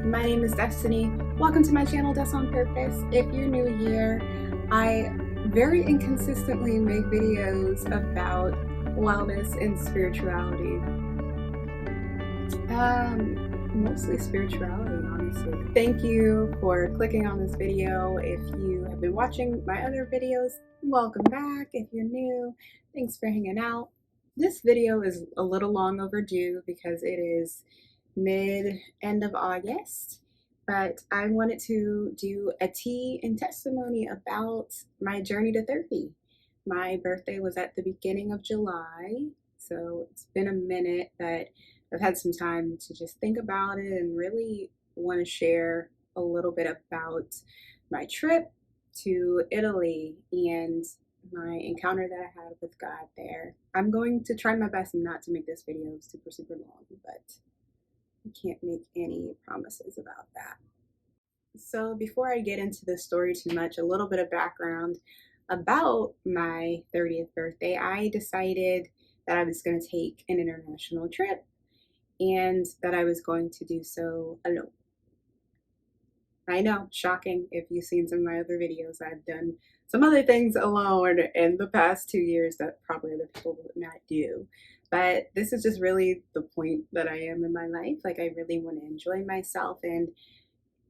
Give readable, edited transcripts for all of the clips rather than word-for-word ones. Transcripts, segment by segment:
my name is Destiny. Welcome to my channel, Des on Purpose. If you're new here, I very inconsistently make videos about wellness and spirituality. Mostly spirituality, honestly. Thank you for clicking on this video. If you have been watching my other videos, welcome back. If you're new, thanks for hanging out. This video is a little long overdue because it is end of August, but I wanted to do a tea and testimony about my journey to 30. My birthday was at the beginning of July, so it's been a minute, but I've had some time to just think about it and really want to share a little bit about my trip to Italy and my encounter that I had with God there. I'm going to try my best not to make this video super long, but I can't make any promises about that. So before I get into the story too much, a little bit of background about my 30th birthday. I decided that I was going to take an international trip and that I was going to do so alone. I know, shocking. If you've seen some of my other videos, I've done some other things alone in the past 2 years that probably other people would not do. But this is just really the point that I am in my life. Like, I really want to enjoy myself. And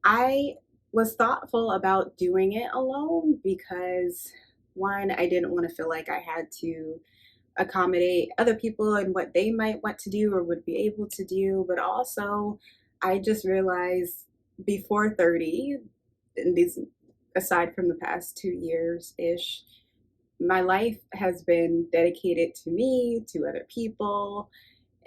I was thoughtful about doing it alone because, one, I didn't want to feel like I had to accommodate other people and what they might want to do or would be able to do. But also, I just realized before 30, and these aside from the past 2 years ish, my life has been dedicated to me, to other people.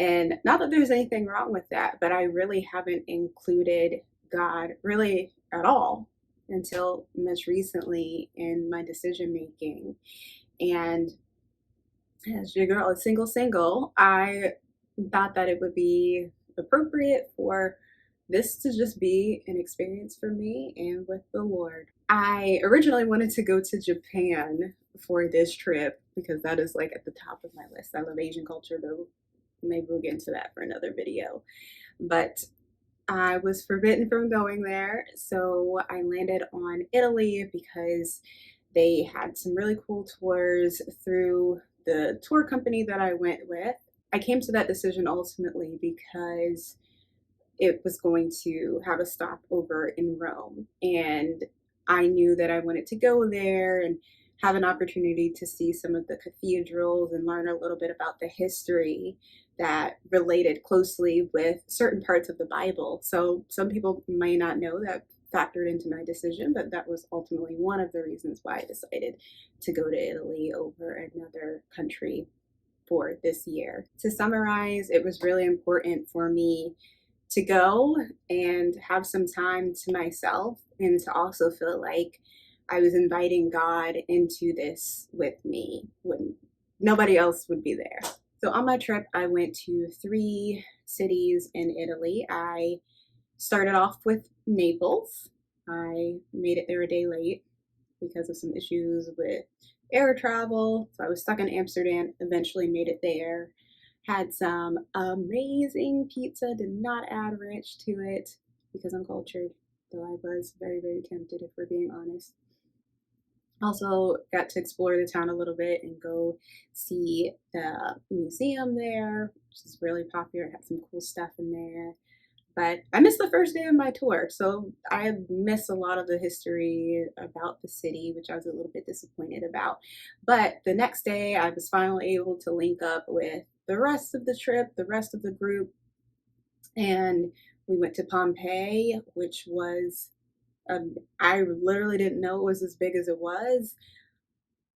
And not that there's anything wrong with that, but I really haven't included God really at all until much recently in my decision making. And as your girl is single, I thought that it would be appropriate for this to just be an experience for me and with the Lord. I originally wanted to go to Japan for this trip because that is like at the top of my list. I love Asian culture, though maybe we'll get into that for another video. But I was forbidden from going there, so I landed on Italy because they had some really cool tours through the tour company that I went with. I came to that decision ultimately because it was going to have a stopover in Rome, and I knew that I wanted to go there and have an opportunity to see some of the cathedrals and learn a little bit about the history that related closely with certain parts of the Bible. So some people may not know that factored into my decision, but that was ultimately one of the reasons why I decided to go to Italy over another country for this year. To summarize, it was really important for me to go and have some time to myself and to also feel like I was inviting God into this with me when nobody else would be there. So on my trip, I went to 3 cities in Italy. I started off with Naples. I made it there a day late because of some issues with air travel. So I was stuck in Amsterdam, eventually made it there. Had some amazing pizza, did not add ranch to it because I'm cultured, though I was very tempted if we're being honest. Also got to explore the town a little bit and go see the museum there, which is really popular. It had some cool stuff in there. But I missed the first day of my tour, so I missed a lot of the history about the city, which I was a little bit disappointed about. But the next day, I was finally able to link up with the rest of the trip, the rest of the group, and we went to Pompeii, which was I literally didn't know it was as big as it was.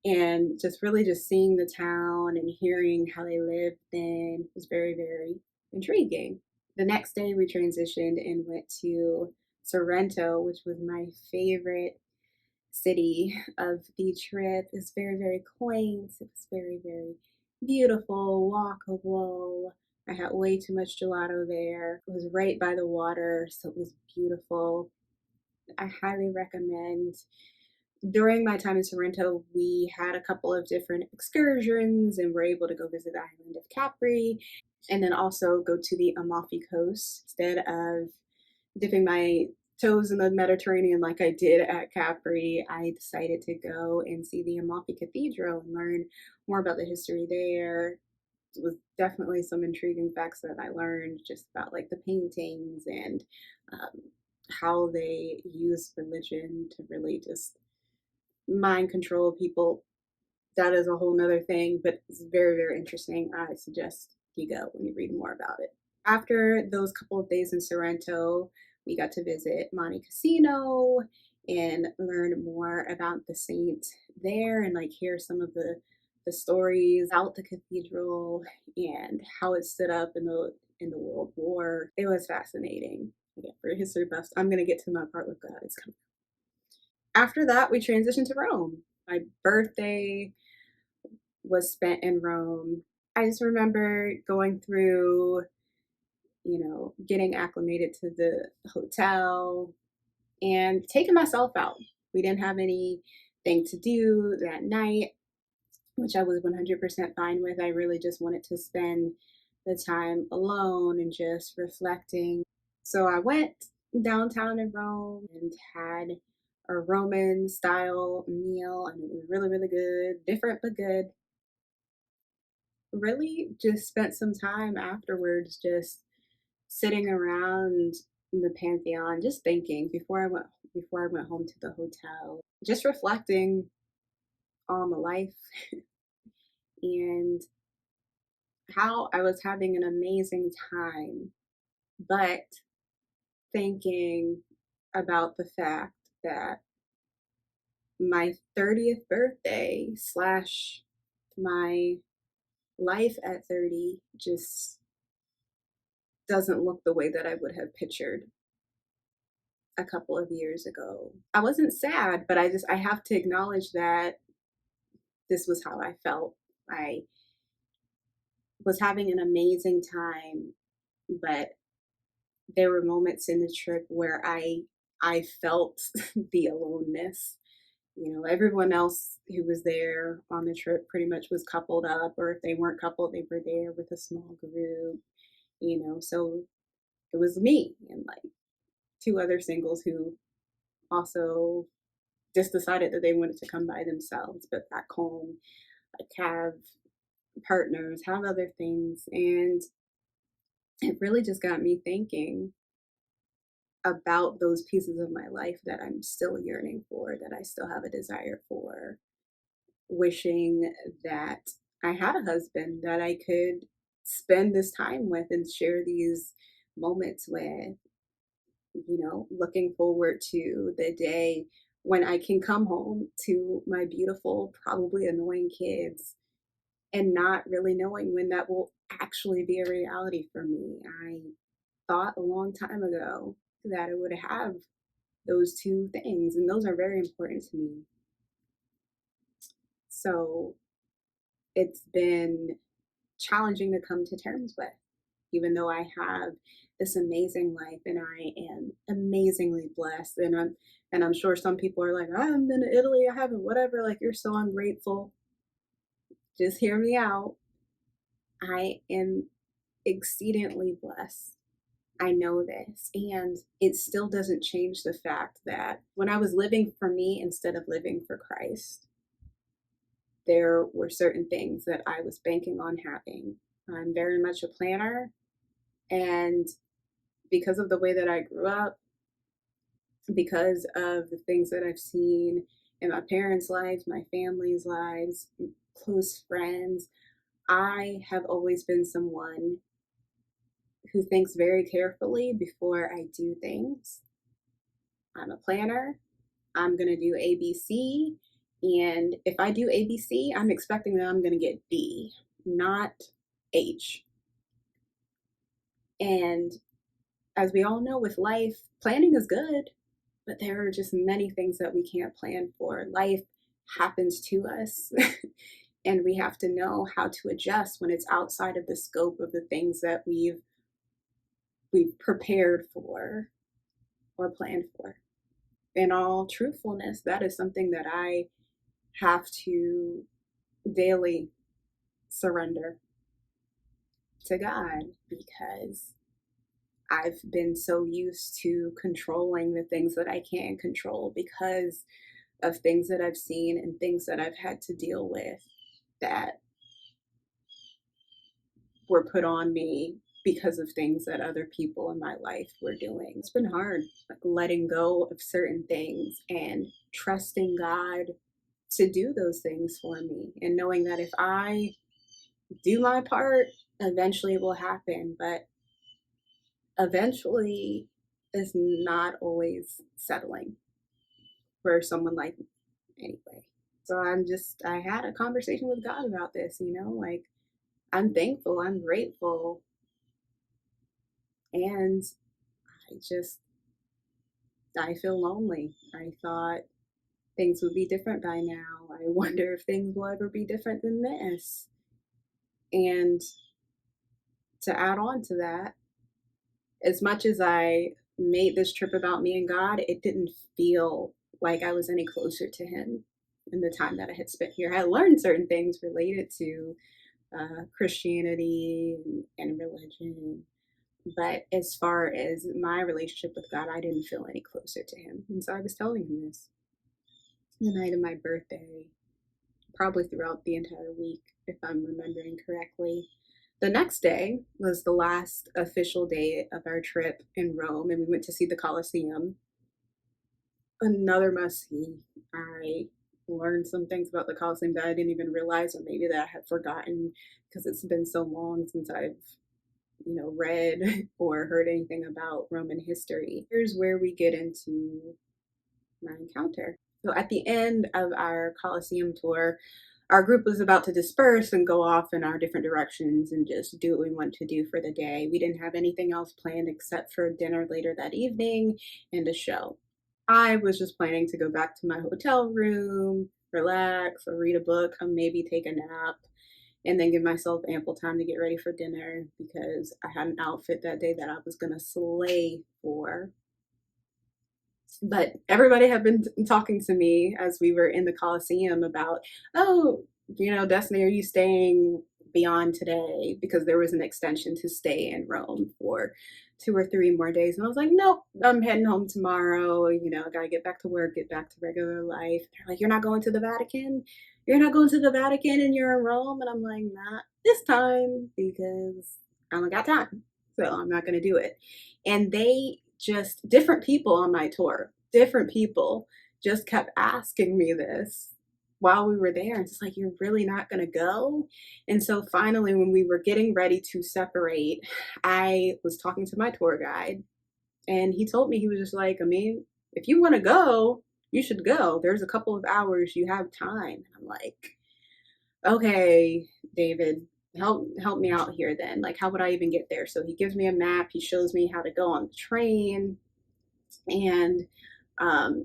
And just really just seeing the town and hearing how they lived then was very intriguing. The next day we transitioned and went to Sorrento, which was my favorite city of the trip. It was very quaint. It was very beautiful, walkable. I had way too much gelato there. It was right by the water, so it was beautiful. I highly recommend. During my time in Sorrento, we had a couple of different excursions and were able to go visit the island of Capri and then also go to the Amalfi Coast instead of dipping my toes in the Mediterranean like I did at Capri, I decided to go and see the Amalfi Cathedral and learn more about the history there. It was definitely some intriguing facts that I learned just about like the paintings and um, how they use religion to really just mind control people. That is a whole nother thing, but it's very, very interesting. I suggest you go when you read more about it. After those couple of days in Sorrento, we got to visit Monte Cassino and learn more about the saint there and like hear some of the stories about the cathedral and how it stood up in the World War. It was fascinating. Yeah, for history buffs, I'm gonna get to my part with God. It's coming. After that, we transitioned to Rome. My birthday was spent in Rome. I just remember going through, getting acclimated to the hotel and taking myself out. We didn't have anything to do that night, which I was 100% fine with. I really just wanted to spend the time alone and just reflecting. So I went downtown in Rome and had a Roman style meal, and it was really, really good, different but good. Really just spent some time afterwards just sitting around in the Pantheon, just thinking before I went home to the hotel, just reflecting on my life and how I was having an amazing time, but thinking about the fact that my 30th birthday slash my life at 30 just doesn't look the way that I would have pictured a couple of years ago. I wasn't sad, but I have to acknowledge that this was how I felt. I was having an amazing time, but there were moments in the trip where I felt the aloneness. Everyone else who was there on the trip pretty much was coupled up, or if they weren't coupled, they were there with a small group, so it was me and like two other singles who also just decided that they wanted to come by themselves, but back home, like have partners, have other things. And it really just got me thinking about those pieces of my life that I'm still yearning for, that I still have a desire for, wishing that I had a husband that I could spend this time with and share these moments with, looking forward to the day when I can come home to my beautiful, probably annoying kids and not really knowing when that will actually be a reality for me. I thought a long time ago that I would have those two things, and those are very important to me. So it's been challenging to come to terms with, even though I have this amazing life and I am amazingly blessed. And I'm sure some people are like, I haven't been to Italy, I haven't, whatever, like you're so ungrateful. Just hear me out. I am exceedingly blessed. I know this. And it still doesn't change the fact that when I was living for me instead of living for Christ, there were certain things that I was banking on having. I'm very much a planner. And because of the way that I grew up, because of the things that I've seen in my parents' lives, my family's lives, close friends, I have always been someone who thinks very carefully before I do things. I'm a planner. I'm going to do ABC. And if I do ABC, I'm expecting that I'm going to get D, not H. And as we all know with life, planning is good, but there are just many things that we can't plan for. Life happens to us, and we have to know how to adjust when it's outside of the scope of the things that we've prepared for or planned for. In all truthfulness, that is something that I have to daily surrender to God, because I've been so used to controlling the things that I can't control because of things that I've seen and things that I've had to deal with that were put on me because of things that other people in my life were doing. It's been hard, like letting go of certain things and trusting God to do those things for me, and knowing that if I do my part, eventually it will happen. But eventually is not always settling for someone like me anyway. So I had a conversation with God about this, like I'm thankful, I'm grateful, and I just, I feel lonely. I thought things would be different by now. I wonder if things will ever be different than this. And to add on to that, as much as I made this trip about me and God, it didn't feel like I was any closer to Him in the time that I had spent here. I learned certain things related to Christianity and religion. But as far as my relationship with God, I didn't feel any closer to Him. And so I was telling Him this the night of my birthday, probably throughout the entire week, if I'm remembering correctly. The next day was the last official day of our trip in Rome, and we went to see the Colosseum. Another must see. I learned some things about the Colosseum that I didn't even realize, or maybe that I had forgotten because it's been so long since I've read or heard anything about Roman history. Here's where we get into my encounter. So at the end of our Colosseum tour, our group was about to disperse and go off in our different directions and just do what we wanted to do for the day. We didn't have anything else planned except for dinner later that evening and a show. I was just planning to go back to my hotel room, relax, or read a book, or maybe take a nap, and then give myself ample time to get ready for dinner because I had an outfit that day that I was gonna slay for. But everybody had been talking to me as we were in the Coliseum about, oh, Destiny, are you staying beyond today? Because there was an extension to stay in Rome for 2 or 3 more days. And I was like, nope, I'm heading home tomorrow. I got to get back to work, get back to regular life. They're like, you're not going to the Vatican? You're not going to the Vatican and you're in Rome? And I'm like, not this time because I don't got time. So I'm not going to do it. And different people on my tour, different people just kept asking me this while we were there. And it's like, you're really not going to go? And so finally, when we were getting ready to separate, I was talking to my tour guide and he told me, he was just like, I mean, if you want to go, you should go. There's a couple of hours, you have time. And I'm like, okay, David, help me out here then. Like, how would I even get there? So he gives me a map. He shows me how to go on the train, and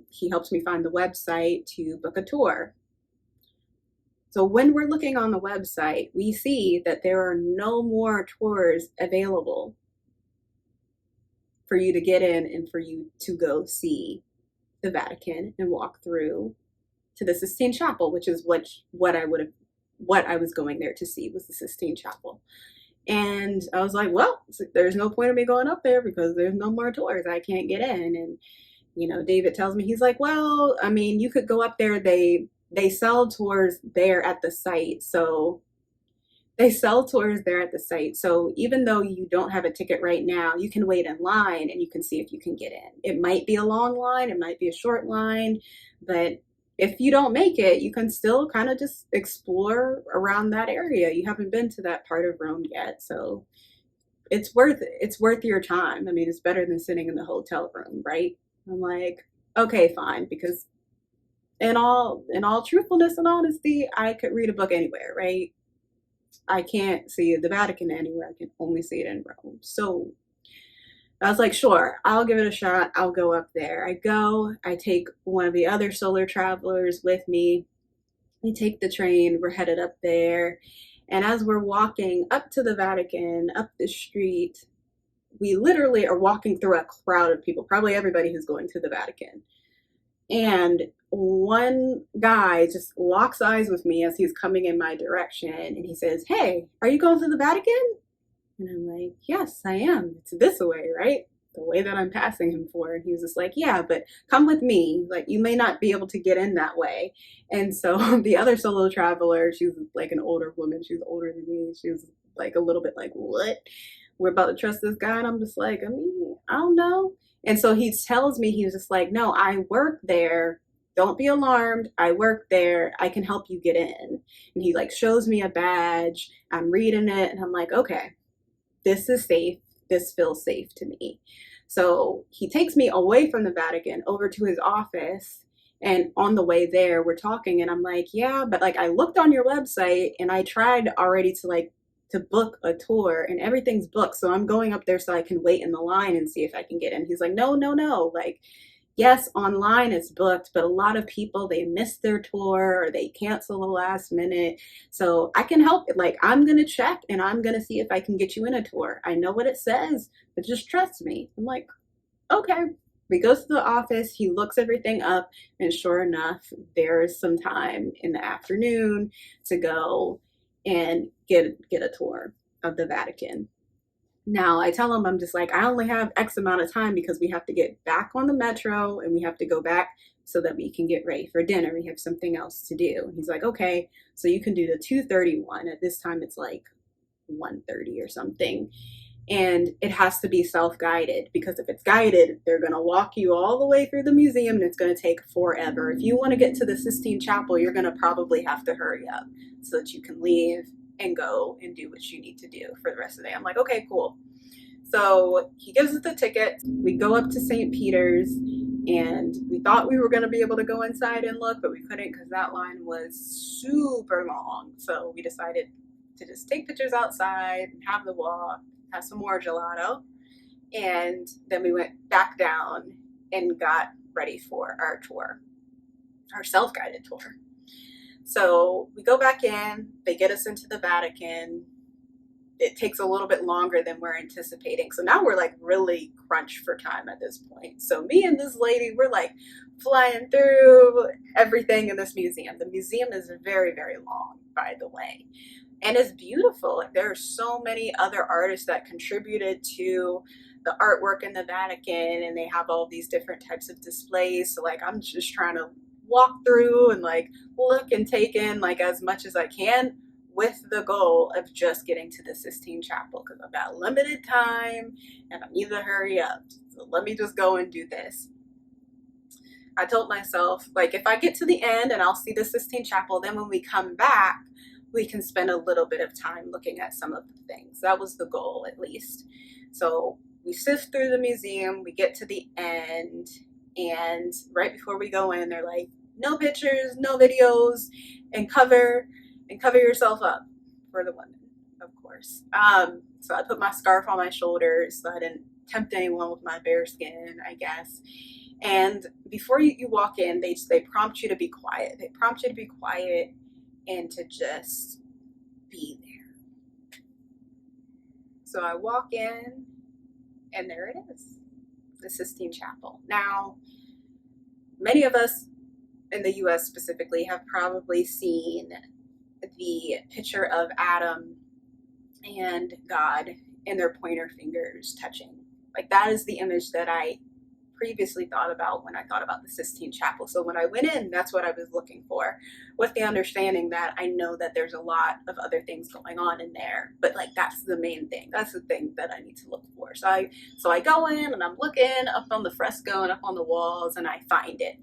he helps me find the website to book a tour. So when we're looking on the website, we see that there are no more tours available for you to get in and for you to go see the Vatican and walk through to the Sistine Chapel, which is what I was going there to see, was the Sistine Chapel. And I was like, well, there's no point of me going up there because there's no more tours. I can't get in. And David tells me, he's like, well, I mean, you could go up there. They sell tours there at the site. So even though you don't have a ticket right now, you can wait in line and you can see if you can get in. It might be a long line, it might be a short line, but if you don't make it, you can still kind of just explore around that area. You haven't been to that part of Rome yet, so it's worth it. It's worth your time. I mean, it's better than sitting in the hotel room, right? I'm like, okay, fine, because in all truthfulness and honesty, I could read a book anywhere, right? I can't see the Vatican anywhere. I can only see it in Rome. So I was like, sure, I'll give it a shot. I'll go up there. I take one of the other solar travelers with me. We take the train, we're headed up there. And as we're walking up to the Vatican, up the street, we literally are walking through a crowd of people, probably everybody who's going to the Vatican. And one guy just locks eyes with me as he's coming in my direction. And he says, hey, are you going to the Vatican? And I'm like, yes, I am. It's this way, right? The way that I'm passing him for. And he was just like, yeah, but come with me. Like, you may not be able to get in that way. And so the other solo traveler, she was like an older woman. She was older than me. She was like a little bit like, what? We're about to trust this guy. And I'm just like, I mean, I don't know. And so he tells me, he was just like, no, I work there. Don't be alarmed. I work there. I can help you get in. And he like shows me a badge. I'm reading it and I'm like, okay, this is safe. This feels safe to me. So he takes me away from the Vatican over to his office. And on the way there, we're talking, and I'm like, yeah, but like I looked on your website and I tried already to book a tour and everything's booked. So I'm going up there so I can wait in the line and see if I can get in. He's like, no, no, no. Like, yes, online it's booked, but a lot of people, they miss their tour or they cancel the last minute. So I can help. Like, I'm going to check and I'm going to see if I can get you in a tour. I know what it says, but just trust me. I'm like, okay. We go to the office, he looks everything up, and sure enough, there's some time in the afternoon to go and get a tour of the Vatican. Now I tell him, I'm just like, I only have X amount of time because we have to get back on the metro and we have to go back so that we can get ready for dinner. We have something else to do. And he's like, okay, so you can do the 2:31. At this time it's like 1:30 or something. And it has to be self-guided, because if it's guided, they're going to walk you all the way through the museum and it's going to take forever. If you want to get to the Sistine Chapel, you're going to probably have to hurry up so that you can leave and go and do what you need to do for the rest of the day. I'm like, okay, cool. So he gives us the ticket. We go up to St. Peter's, and we thought we were going to be able to go inside and look, but we couldn't because that line was super long. So we decided to just take pictures outside and have the walk, have some more gelato, and then we went back down and got ready for our tour, our self-guided tour. So we go back in, they get us into the Vatican. It takes a little bit longer than we're anticipating. So now we're like really crunched for time at this point. So me and this lady, we're like flying through everything in this museum. The museum is very, very long, by the way. And it's beautiful. Like, there are so many other artists that contributed to the artwork in the Vatican, and they have all these different types of displays. So like, I'm just trying to walk through and like look and take in like as much as I can, with the goal of just getting to the Sistine Chapel, because I've got limited time and I need to hurry up. So let me just go and do this. I told myself, like, if I get to the end and I'll see the Sistine Chapel, then when we come back, we can spend a little bit of time looking at some of the things. That was the goal, at least. So we sift through the museum, we get to the end, and right before we go in, they're like, no pictures, no videos, and cover yourself up, for the women, of course. So I put my scarf on my shoulders so I didn't tempt anyone with my bare skin, I guess. And before you walk in, they prompt you to be quiet. They prompt you to be quiet and to just be there. So I walk in, and there it is, the Sistine Chapel. Now, many of us in the US specifically have probably seen the picture of Adam and God and their pointer fingers touching. Like, that is the image that I previously thought about when I thought about the Sistine Chapel. So when I went in, that's what I was looking for, with the understanding that I know that there's a lot of other things going on in there, but like, that's the main thing. That's the thing that I need to look for. So I go in and I'm looking up on the fresco and up on the walls, and I find it.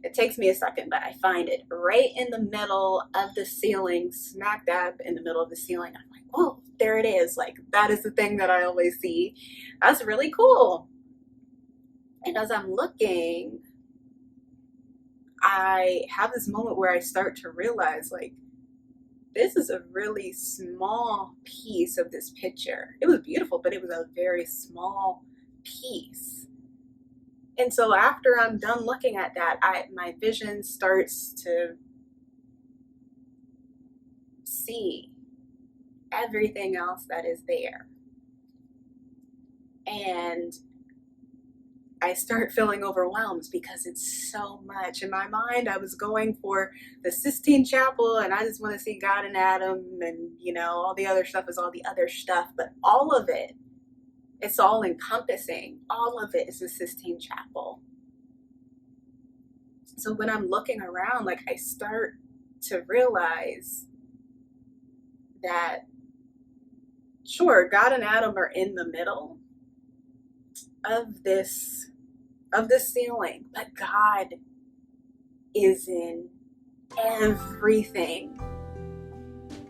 It takes me a second, but I find it right in the middle of the ceiling, smack dab in the middle of the ceiling. I'm like, whoa, there it is. Like, that is the thing that I always see. That's really cool. And as I'm looking, I have this moment where I start to realize, like, this is a really small piece of this picture. It was beautiful, but it was a very small piece. And so after I'm done looking at that, my vision starts to see everything else that is there. And I start feeling overwhelmed because it's so much. In my mind, I was going for the Sistine Chapel and I just want to see God and Adam, and all the other stuff is all the other stuff, but all of it, it's all encompassing. All of it is the Sistine Chapel. So when I'm looking around, like, I start to realize that, sure, God and Adam are in the middle of this ceiling, but God is in everything.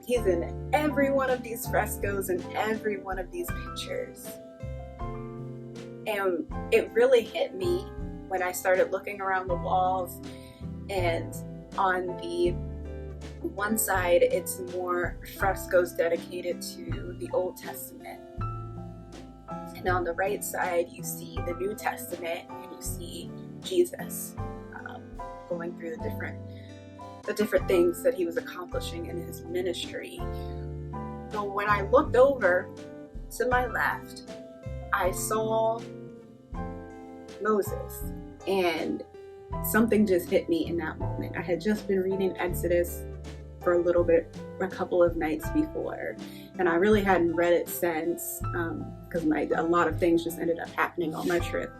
He's in every one of these frescoes and every one of these pictures. And it really hit me when I started looking around the walls, and on the one side, it's more frescoes dedicated to the Old Testament. And on the right side, you see the New Testament, and you see Jesus going through the different things that he was accomplishing in his ministry. So when I looked over to my left, I saw Moses, and something just hit me in that moment. I had just been reading Exodus for a couple of nights before, and I really hadn't read it since, because a lot of things just ended up happening on my trip.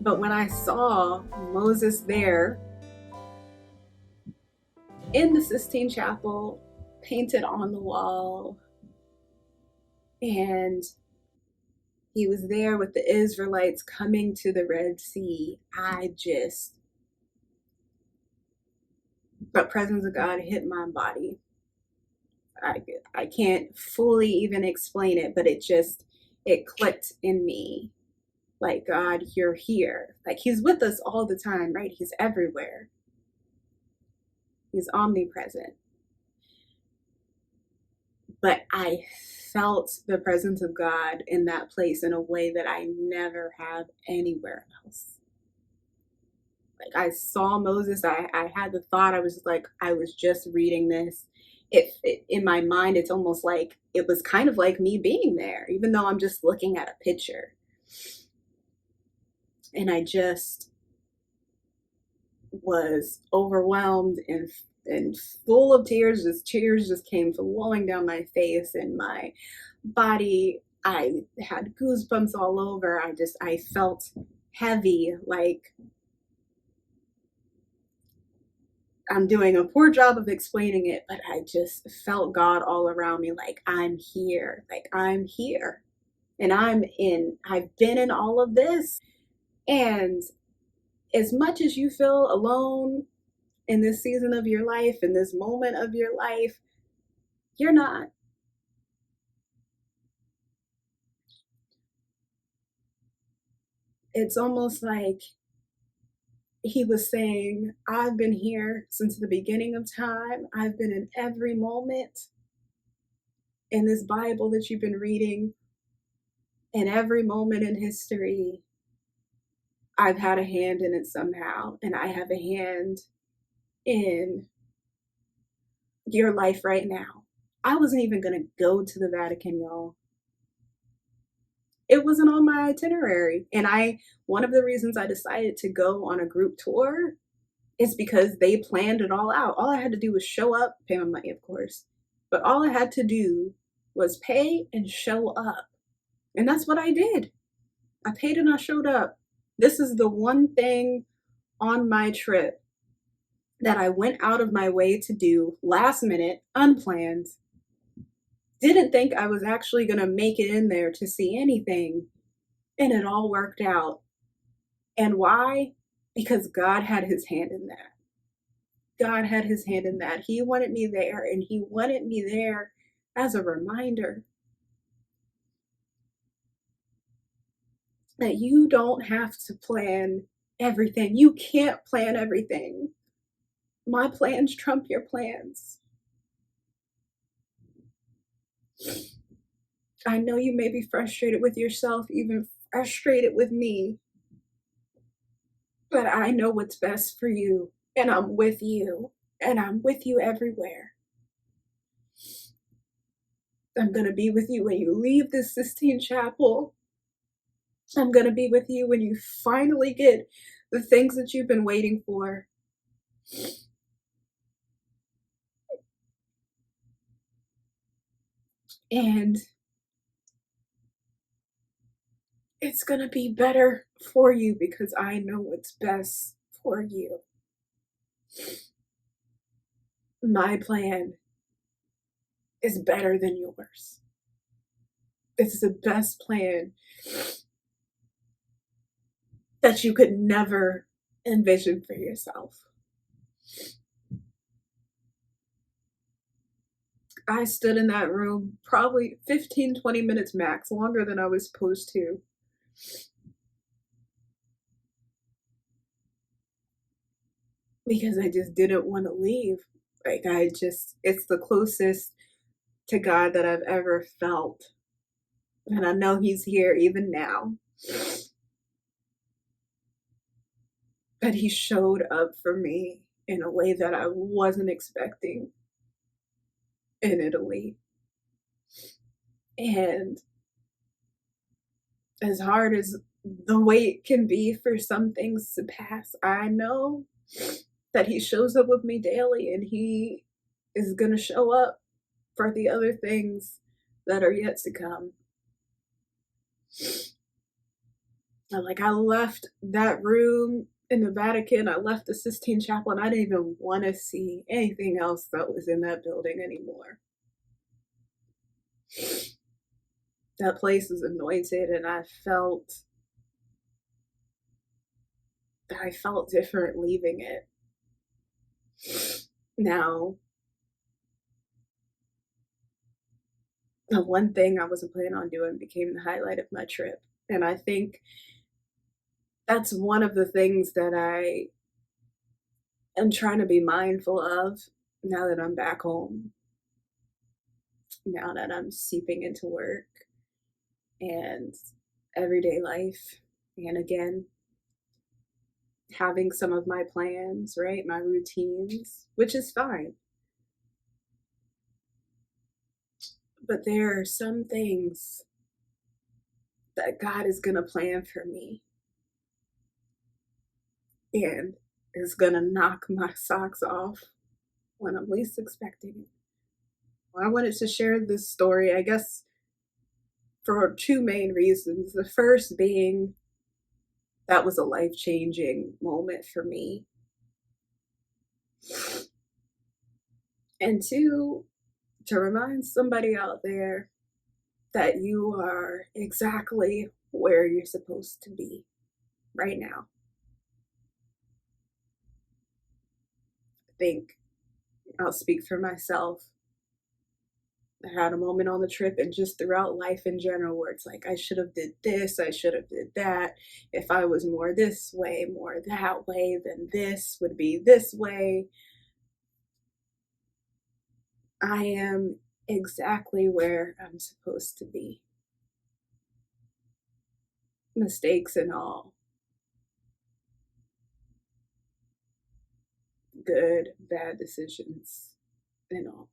But when I saw Moses there in the Sistine Chapel, painted on the wall, and he was there with the Israelites coming to the Red Sea, the presence of God hit my body. I can't fully even explain it, but it clicked in me. Like, God, you're here. Like, he's with us all the time, right? He's everywhere. He's omnipresent. But I felt the presence of God in that place in a way that I never have anywhere else. Like, I saw Moses, I had the thought, I was just reading this. In my mind, it's almost like it was kind of like me being there, even though I'm just looking at a picture. And I just was overwhelmed and full of tears. Tears just came flowing down my face and my body. I had goosebumps all over. I felt heavy, like, I'm doing a poor job of explaining it, but I just felt God all around me. Like, I'm here. And I've been in all of this. And as much as you feel alone in this season of your life, in this moment of your life, you're not. It's almost like he was saying, I've been here since the beginning of time. I've been in every moment in this Bible that you've been reading, in every moment in history. I've had a hand in it somehow, and I have a hand in your life right now. I wasn't even going to go to the Vatican, y'all. It wasn't on my itinerary. And one of the reasons I decided to go on a group tour is because they planned it all out. All I had to do was show up, pay my money, of course, but all I had to do was pay and show up. And that's what I did. I paid and I showed up. This is the one thing on my trip that I went out of my way to do last minute, unplanned. Didn't think I was actually going to make it in there to see anything. And it all worked out. And why? Because God had his hand in that. God had his hand in that. He wanted me there, and he wanted me there as a reminder that you don't have to plan everything. You can't plan everything. My plans trump your plans. I know you may be frustrated with yourself, even frustrated with me, but I know what's best for you, and I'm with you, and I'm with you everywhere. I'm going to be with you when you leave this Sistine Chapel. I'm going to be with you when you finally get the things that you've been waiting for. And it's going to be better for you because I know what's best for you. My plan is better than yours. It's the best plan that you could never envision for yourself. I stood in that room probably 15, 20 minutes max, longer than I was supposed to. Because I just didn't want to leave. Like, it's the closest to God that I've ever felt. And I know He's here even now. But He showed up for me in a way that I wasn't expecting in Italy. And as hard as the wait can be for some things to pass, I know that He shows up with me daily, and He is going to show up for the other things that are yet to come. Like, I left that room in the Vatican, I left the Sistine Chapel, and I didn't even want to see anything else that was in that building anymore. That place is anointed, and I felt different leaving it. Now, the one thing I wasn't planning on doing became the highlight of my trip. And I think that's one of the things that I am trying to be mindful of now that I'm back home, now that I'm seeping into work and everyday life. And again, having some of my plans, right? My routines, which is fine. But there are some things that God is going to plan for me and is going to knock my socks off when I'm least expecting it. I wanted to share this story, I guess, for two main reasons. The first being that was a life-changing moment for me. And two, to remind somebody out there that you are exactly where you're supposed to be right now. I think I'll speak for myself. I had a moment on the trip and just throughout life in general where it's like, I should have did this, I should have did that. If I was more this way, more that way, then this would be this way. I am exactly where I'm supposed to be. Mistakes and all. Good, bad decisions and all.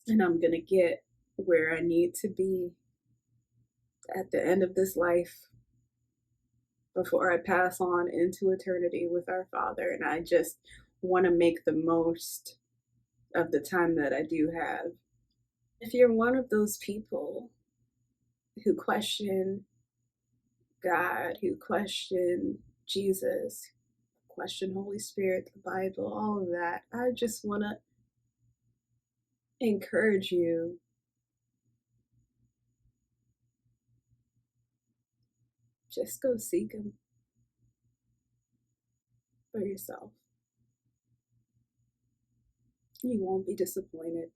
And I'm going to get where I need to be at the end of this life before I pass on into eternity with our Father. And I just want to make the most of the time that I do have. If you're one of those people who question God, who question Jesus, question Holy Spirit, the Bible, all of that, I just want to encourage you just go seek Him for yourself. You won't be disappointed.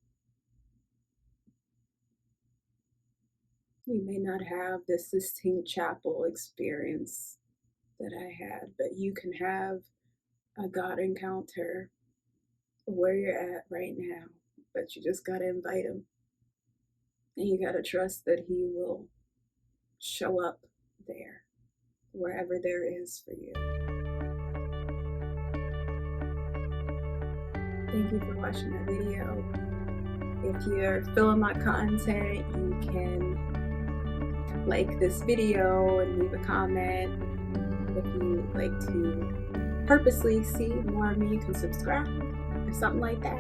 You may not have the Sistine Chapel experience that I had, but you can have a God encounter where you're at right now. But you just got to invite Him. And you got to trust that He will show up there, wherever there is for you. Thank you for watching my video. If you're feeling my content, you can like this video and leave a comment. If you like to purposely see more of me, you can subscribe or something like that.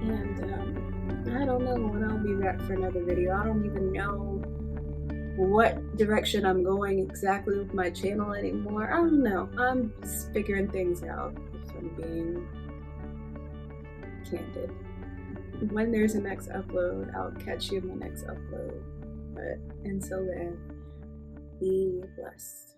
And I don't know when I'll be back for another video. I don't even know what direction I'm going exactly with my channel anymore. I don't know. I'm just figuring things out, if I'm being candid. When there's a next upload, I'll catch you in the next upload. But until then, be blessed.